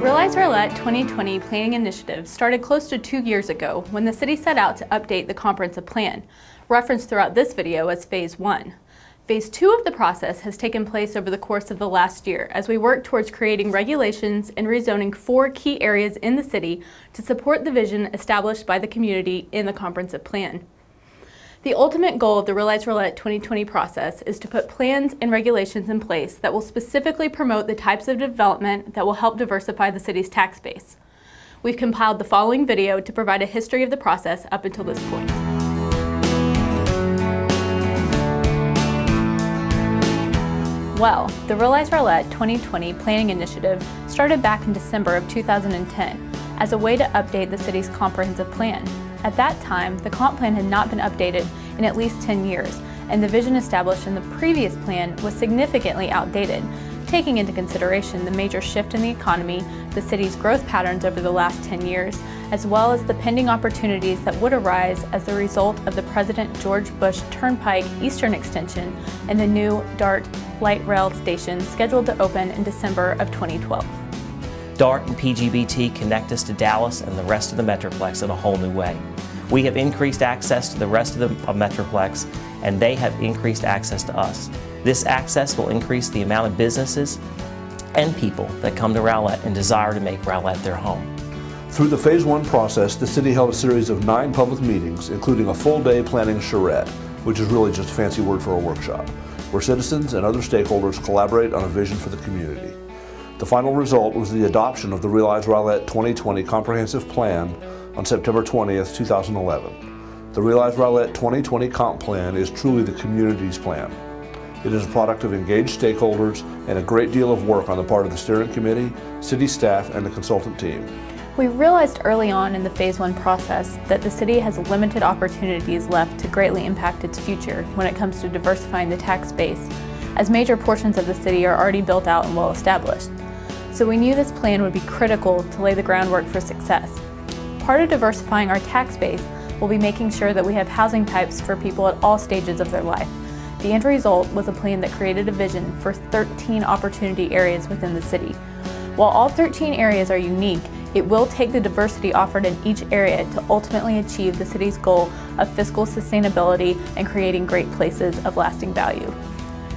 Realize Rowlett 2020 Planning Initiative started close to 2 years ago when the city set out to update the comprehensive plan, referenced throughout this video as Phase 1. Phase 2 of the process has taken place over the course of the last year as we work towards creating regulations and rezoning 4 key areas in the city to support the vision established by the community in the comprehensive plan. The ultimate goal of the Realize Rowlett 2020 process is to put plans and regulations in place that will specifically promote the types of development that will help diversify the city's tax base. We've compiled the following video to provide a history of the process up until this point. Well, the Realize Rowlett 2020 Planning Initiative started back in December of 2010 as a way to update the city's comprehensive plan. At that time, the comp plan had not been updated in at least 10 years, and the vision established in the previous plan was significantly outdated, taking into consideration the major shift in the economy, the city's growth patterns over the last 10 years, as well as the pending opportunities that would arise as the result of the President George Bush Turnpike Eastern Extension and the new DART light rail station scheduled to open in December of 2012. DART and PGBT connect us to Dallas and the rest of the Metroplex in a whole new way. We have increased access to the rest of the Metroplex, and they have increased access to us. This access will increase the amount of businesses and people that come to Rowlett and desire to make Rowlett their home. Through the Phase 1 process, the city held a series of 9 public meetings, including a full-day planning charrette, which is really just a fancy word for a workshop, where citizens and other stakeholders collaborate on a vision for the community. The final result was the adoption of the Realize Rowlett 2020 Comprehensive Plan on September 20th, 2011. The Realize Rowlett 2020 Comp Plan is truly the community's plan. It is a product of engaged stakeholders and a great deal of work on the part of the steering committee, city staff, and the consultant team. We realized early on in the Phase 1 process that the city has limited opportunities left to greatly impact its future when it comes to diversifying the tax base, as major portions of the city are already built out and well established. So we knew this plan would be critical to lay the groundwork for success. Part of diversifying our tax base will be making sure that we have housing types for people at all stages of their life. The end result was a plan that created a vision for 13 opportunity areas within the city. While all 13 areas are unique, it will take the diversity offered in each area to ultimately achieve the city's goal of fiscal sustainability and creating great places of lasting value.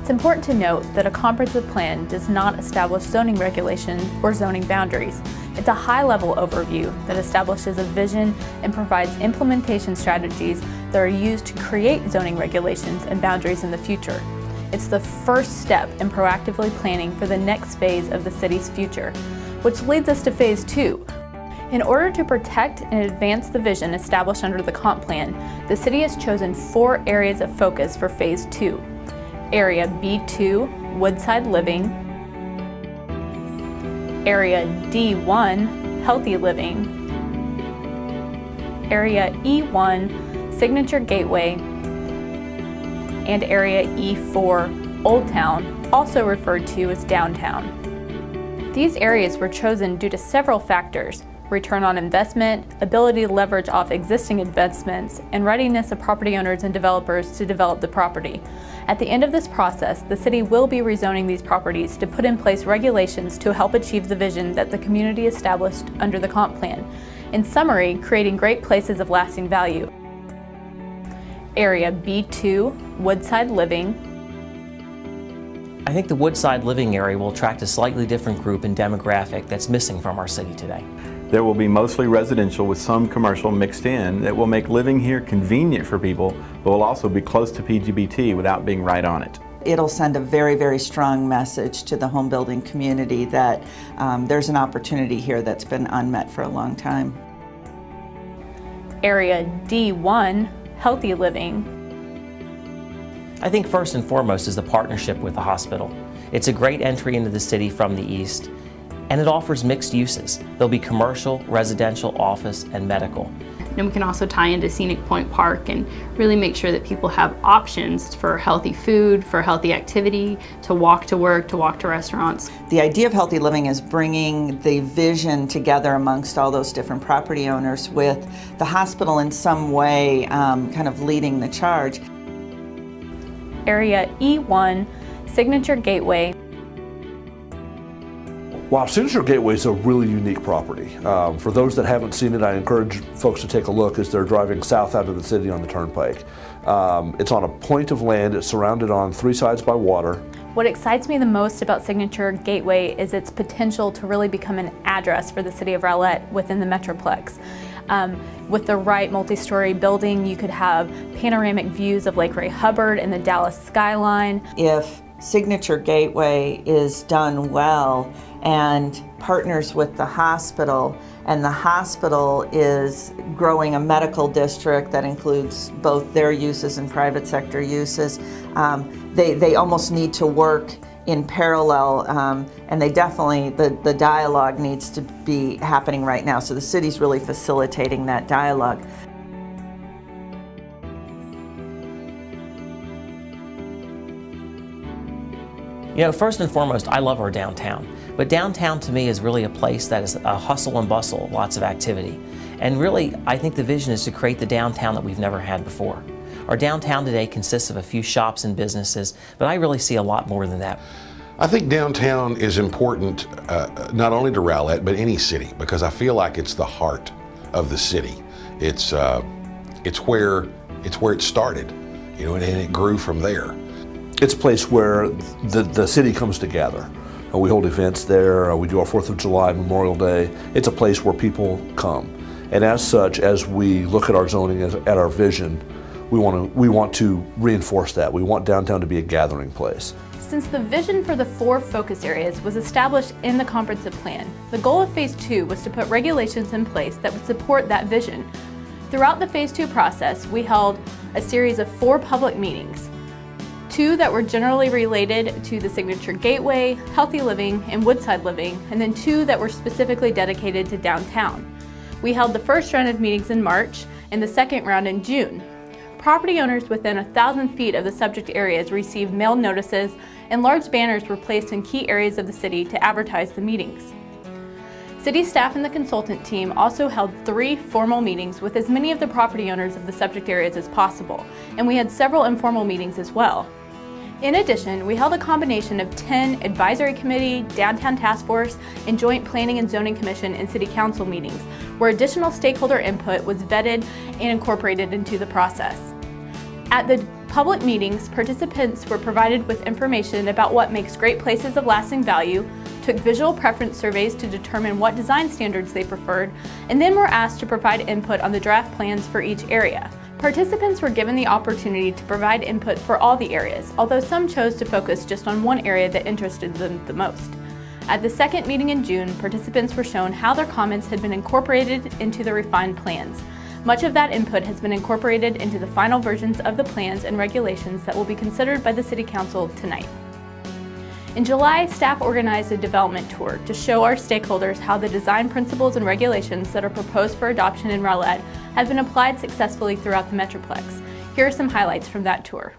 It's important to note that a comprehensive plan does not establish zoning regulations or zoning boundaries. It's a high-level overview that establishes a vision and provides implementation strategies that are used to create zoning regulations and boundaries in the future. It's the first step in proactively planning for the next phase of the city's future, which leads us to Phase 2. In order to protect and advance the vision established under the comp plan, the city has chosen 4 areas of focus for Phase 2. Area B2, Woodside Living. Area D1, Healthy Living. Area E1, Signature Gateway. And Area E4, Old Town, also referred to as Downtown. These areas were chosen due to several factors: return on investment, ability to leverage off existing investments, and readiness of property owners and developers to develop the property. At the end of this process, the city will be rezoning these properties to put in place regulations to help achieve the vision that the community established under the comp plan. In summary, creating great places of lasting value. Area B2, Woodside Living. I think the Woodside Living area will attract a slightly different group and demographic that's missing from our city today. There will be mostly residential with some commercial mixed in that will make living here convenient for people, but will also be close to PGBT without being right on it. It'll send a very, very strong message to the home building community that there's an opportunity here that's been unmet for a long time. Area D1, Healthy Living. I think first and foremost is the partnership with the hospital. It's a great entry into the city from the east, and it offers mixed uses. There'll be commercial, residential, office, and medical. And we can also tie into Scenic Point Park and really make sure that people have options for healthy food, for healthy activity, to walk to work, to walk to restaurants. The idea of healthy living is bringing the vision together amongst all those different property owners with the hospital in some way kind of leading the charge. Area E1, Signature Gateway. Wow, Signature Gateway is a really unique property. For those that haven't seen it, I encourage folks to take a look as they're driving south out of the city on the turnpike. It's on a point of land. It's surrounded on 3 sides by water. What excites me the most about Signature Gateway is its potential to really become an address for the city of Rowlett within the Metroplex. With the right multi-story building, you could have panoramic views of Lake Ray Hubbard and the Dallas skyline. If Signature Gateway is done well and partners with the hospital, and the hospital is growing a medical district that includes both their uses and private sector uses, they almost need to work in parallel, and they definitely, the dialogue needs to be happening right now. So the city's really facilitating that dialogue. You know, first and foremost, I love our downtown. But downtown to me is really a place that is a hustle and bustle, lots of activity. And really, I think the vision is to create the downtown that we've never had before. Our downtown today consists of a few shops and businesses, but I really see a lot more than that. I think downtown is important not only to Rowlett, but any city, because I feel like it's the heart of the city. It's where it started, you know, and it grew from there. It's a place where the city comes together. We hold events there, we do our 4th of July, Memorial Day. It's a place where people come. And as such, as we look at our zoning, at our vision, we want to reinforce that. We want downtown to be a gathering place. Since the vision for the 4 focus areas was established in the comprehensive plan, the goal of Phase 2 was to put regulations in place that would support that vision. Throughout the Phase 2 process, we held a series of 4 public meetings. 2 that were generally related to the Signature Gateway, Healthy Living, and Woodside Living, and then 2 that were specifically dedicated to downtown. We held the first round of meetings in March and the second round in June. Property owners within 1,000 feet of the subject areas received mailed notices, and large banners were placed in key areas of the city to advertise the meetings. City staff and the consultant team also held 3 formal meetings with as many of the property owners of the subject areas as possible, and we had several informal meetings as well. In addition, we held a combination of 10 advisory committee, downtown task force, and joint planning and zoning commission and city council meetings, where additional stakeholder input was vetted and incorporated into the process. At the public meetings, participants were provided with information about what makes great places of lasting value, took visual preference surveys to determine what design standards they preferred, and then were asked to provide input on the draft plans for each area. Participants were given the opportunity to provide input for all the areas, although some chose to focus just on one area that interested them the most. At the second meeting in June, participants were shown how their comments had been incorporated into the refined plans. Much of that input has been incorporated into the final versions of the plans and regulations that will be considered by the City Council tonight. In July, staff organized a development tour to show our stakeholders how the design principles and regulations that are proposed for adoption in Rowlett have been applied successfully throughout the Metroplex. Here are some highlights from that tour.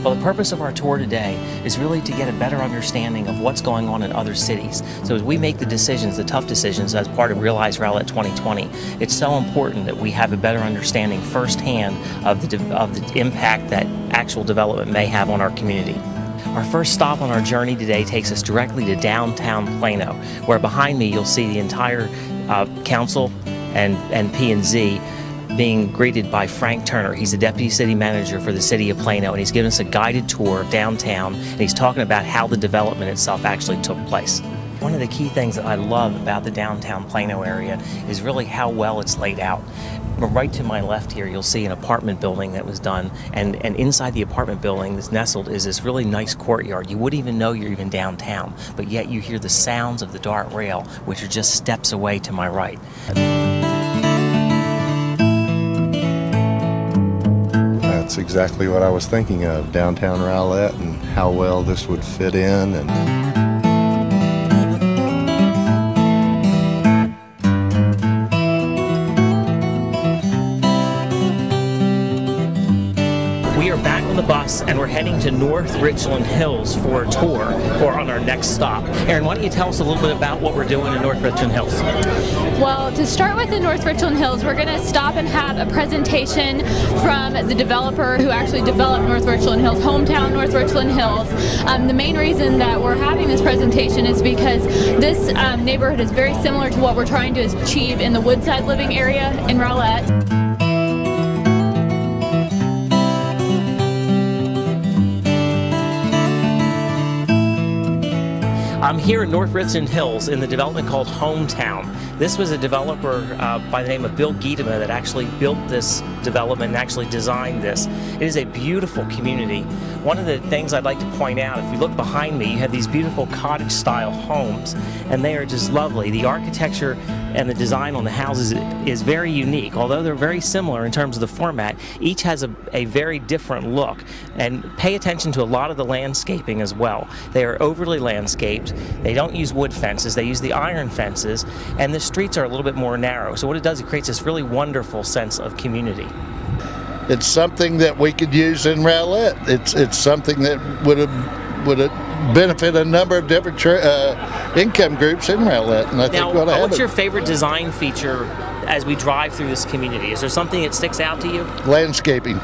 Well, the purpose of our tour today is really to get a better understanding of what's going on in other cities. So as we make the decisions, the tough decisions as part of Realize Rowlett 2020, it's so important that we have a better understanding firsthand of the impact that actual development may have on our community. Our first stop on our journey today takes us directly to downtown Plano, where behind me you'll see the entire council and P&Z being greeted by Frank Turner. He's the Deputy City Manager for the City of Plano, and he's given us a guided tour of downtown, and he's talking about how the development itself actually took place. One of the key things that I love about the downtown Plano area is really how well it's laid out. Right to my left here, you'll see an apartment building that was done, and inside the apartment building that's nestled is this really nice courtyard. You wouldn't even know you're even downtown, but yet you hear the sounds of the Dart Rail, which are just steps away to my right. That's exactly what I was thinking of, downtown Rowlett and how well this would fit in. We are back on the bus bus, and we're heading to North Richland Hills for a tour on our next stop. Erin, why don't you tell us a little bit about what we're doing in North Richland Hills? Well, to start with in North Richland Hills, we're going to stop and have a presentation from the developer who actually developed North Richland Hills, hometown North Richland Hills. The main reason that we're having this presentation is because this neighborhood is very similar to what we're trying to achieve in the Woodside living area in Rowlett. I'm here in North Richland Hills in the development called Hometown. This was a developer by the name of Bill Giedema that actually built this development and actually designed this. It is a beautiful community. One of the things I'd like to point out, if you look behind me, you have these beautiful cottage-style homes, and they are just lovely. The architecture and the design on the houses is very unique. Although they're very similar in terms of the format, each has a very different look. And pay attention to a lot of the landscaping as well. They are overly landscaped. They don't use wood fences, they use the iron fences, and the streets are a little bit more narrow. So what it does, it creates this really wonderful sense of community. It's something that we could use in Rowlett. It's something that would benefit a number of different income groups in Rowlett, and I think we'll have what's it. your favorite design feature as we drive through this community? Is there something that sticks out to you? Landscaping.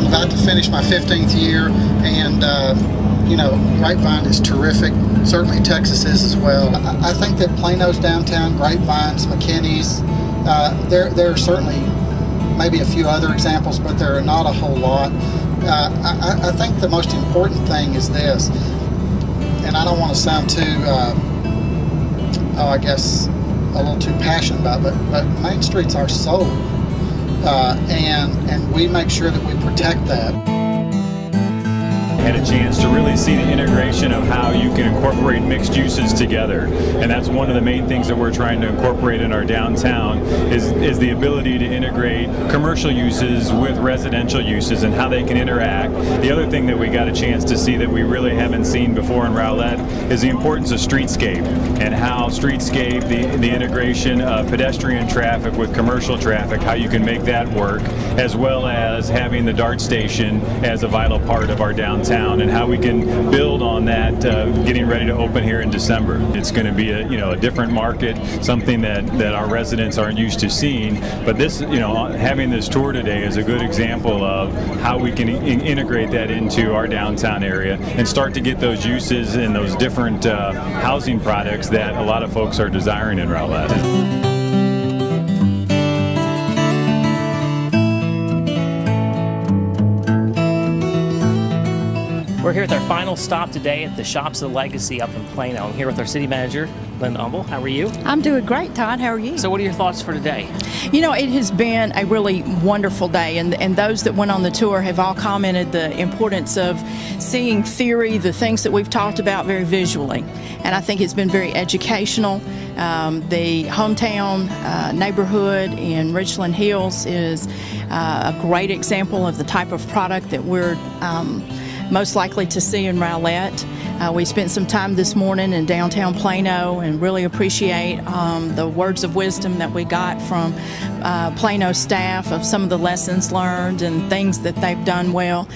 About to finish my 15th year, and you know, Grapevine is terrific. Certainly Texas is as well. I think that Plano's downtown, Grapevines, McKinney's, there are certainly maybe a few other examples, but there are not a whole lot. I think the most important thing is this, and I don't want to sound too, I guess, a little too passionate about it, but Main Street's our soul. And we make sure that we protect that. Had a chance to really see the integration of how you can incorporate mixed uses together, and that's one of the main things that we're trying to incorporate in our downtown is the ability to integrate commercial uses with residential uses and how they can interact. The other thing that we got a chance to see that we really haven't seen before in Rowlett is the importance of streetscape and how streetscape, the integration of pedestrian traffic with commercial traffic, how you can make that work, as well as having the DART station as a vital part of our downtown, and how we can build on that, getting ready to open here in December. It's going to be a different market, something that our residents aren't used to seeing. But this, having this tour today is a good example of how we can integrate that into our downtown area and start to get those uses and those different housing products that a lot of folks are desiring in Rowlett. We're here with our final stop today at the Shops of Legacy up in Plano. I'm here with our city manager, Linda Umble. How are you? I'm doing great, Todd. How are you? So what are your thoughts for today? You know, it has been a really wonderful day, and those that went on the tour have all commented the importance of seeing theory, the things that we've talked about, very visually. And I think it's been very educational. The hometown neighborhood in Richland Hills is a great example of the type of product that we're most likely to see in Rowlett. We spent some time this morning in downtown Plano and really appreciate the words of wisdom that we got from Plano staff of some of the lessons learned and things that they've done well.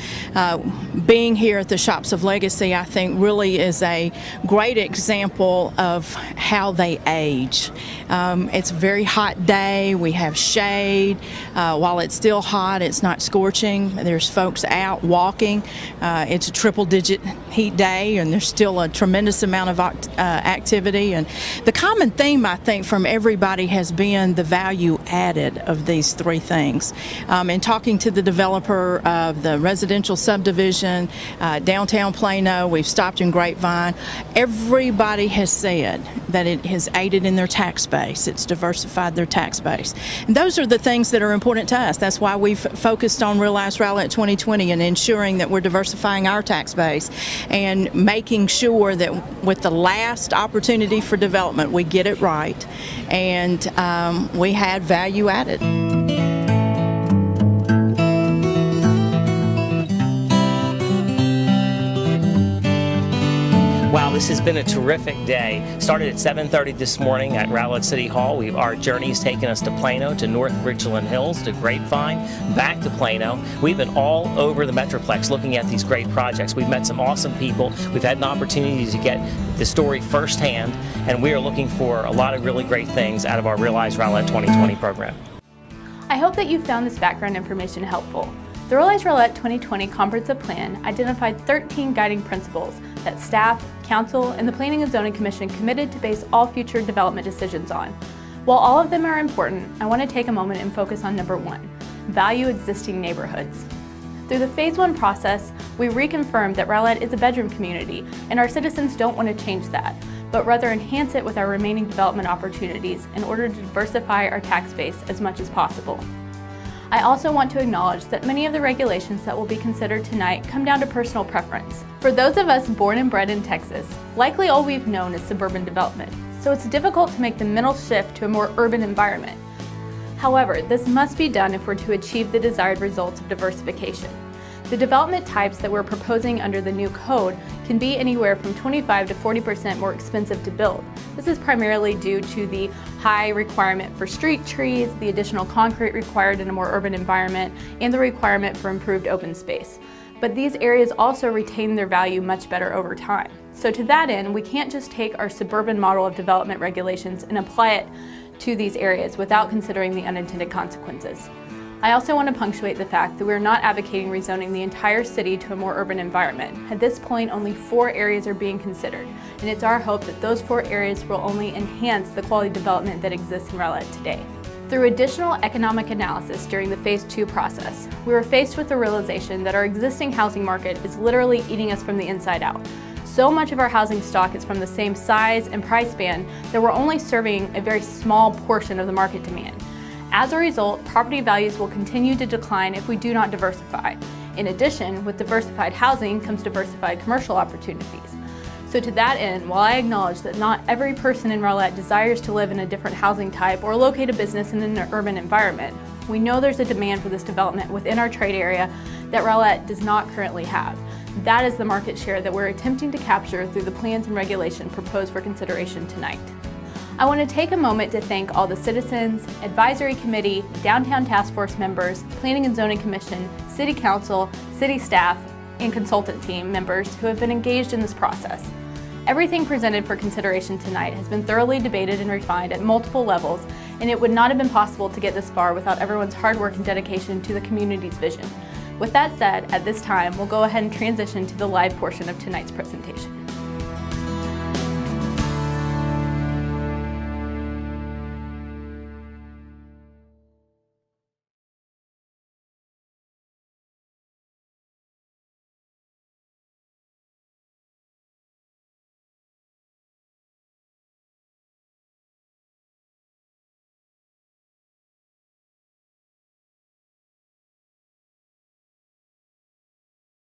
Being here at the Shops of Legacy, I think, really is a great example of how they age. It's a very hot day. We have shade. While it's still hot, it's not scorching. There's folks out walking. It's a triple-digit heat day, and there's still a tremendous amount of activity. And the common theme, I think, from everybody has been the value added of these three things. In talking to the developer of the residential subdivision, downtown Plano, we've stopped in Grapevine, everybody has said that it has aided in their tax base. It's diversified their tax base. And those are the things that are important to us. That's why we've focused on Realize Rowlett 2020 and ensuring that we're diversifying our tax base and making sure that with the last opportunity for development, we get it right and we had value added. This has been a terrific day. Started at 7:30 this morning at Rowlett City Hall. Our journey's taken us to Plano, to North Richland Hills, to Grapevine, back to Plano. We've been all over the Metroplex looking at these great projects. We've met some awesome people. We've had an opportunity to get the story firsthand, and we are looking for a lot of really great things out of our Realize Rowlett 2020 program. I hope that you found this background information helpful. The Realize Rowlett 2020 Comprehensive Plan identified 13 guiding principles that staff, council, and the Planning and Zoning Commission committed to base all future development decisions on. While all of them are important, I want to take a moment and focus on number 1, value existing neighborhoods. Through the Phase 1 process, we reconfirmed that Rowlett is a bedroom community, and our citizens don't want to change that, but rather enhance it with our remaining development opportunities in order to diversify our tax base as much as possible. I also want to acknowledge that many of the regulations that will be considered tonight come down to personal preference. For those of us born and bred in Texas, likely all we've known is suburban development, so it's difficult to make the mental shift to a more urban environment. However, this must be done if we're to achieve the desired results of diversification. The development types that we're proposing under the new code can be anywhere from 25 to 40% more expensive to build. This is primarily due to the high requirement for street trees, the additional concrete required in a more urban environment, and the requirement for improved open space. But these areas also retain their value much better over time. So to that end, we can't just take our suburban model of development regulations and apply it to these areas without considering the unintended consequences. I also want to punctuate the fact that we're not advocating rezoning the entire city to a more urban environment. At this point, only 4 areas are being considered, and it's our hope that those 4 areas will only enhance the quality development that exists in Rowlett today. Through additional economic analysis during the Phase 2 process, we were faced with the realization that our existing housing market is literally eating us from the inside out. So much of our housing stock is from the same size and price band that we're only serving a very small portion of the market demand. As a result, property values will continue to decline if we do not diversify. In addition, with diversified housing comes diversified commercial opportunities. So to that end, while I acknowledge that not every person in Rowlett desires to live in a different housing type or locate a business in an urban environment, we know there's a demand for this development within our trade area that Rowlett does not currently have. That is the market share that we're attempting to capture through the plans and regulation proposed for consideration tonight. I want to take a moment to thank all the citizens, advisory committee, downtown task force members, Planning and Zoning Commission, City Council, city staff, and consultant team members who have been engaged in this process. Everything presented for consideration tonight has been thoroughly debated and refined at multiple levels, and it would not have been possible to get this far without everyone's hard work and dedication to the community's vision. With that said, at this time, we'll go ahead and transition to the live portion of tonight's presentation.